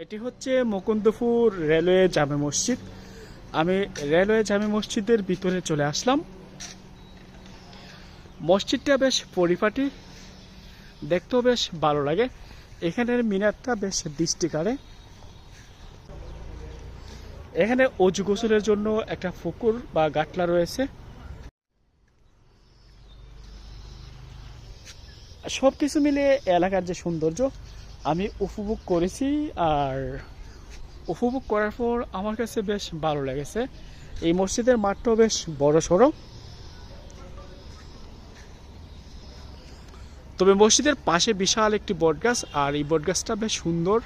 এটি হচ্ছে মুকুন্দপুর রেলওয়ে জামে মসজিদ। আমি রেলওয়ে জামে মসজিদের ভিতরে চলে আসলাম। মসজিদটা বেশ পরিপাটি, দেখতেও বেশ ভালো লাগে। এখানের মিনারটা বেশ দৃষ্টি কাড়ে। এখানে অজু গোসলের জন্য একটা পুকুর বা গাটলা রয়েছে। সব কিছু মিলিয়ে এলাকার যে সৌন্দর্য আমি উপভোগ করেছি, আর উপভোগ করার পর আমার কাছে বেশ ভালো লেগেছে। এই মসজিদের মাঠটাও বেশ বড় সড়ো। তবে মসজিদের পাশে বিশাল একটি বটগাছ, আর এই বটগাছটা বেশ সুন্দর।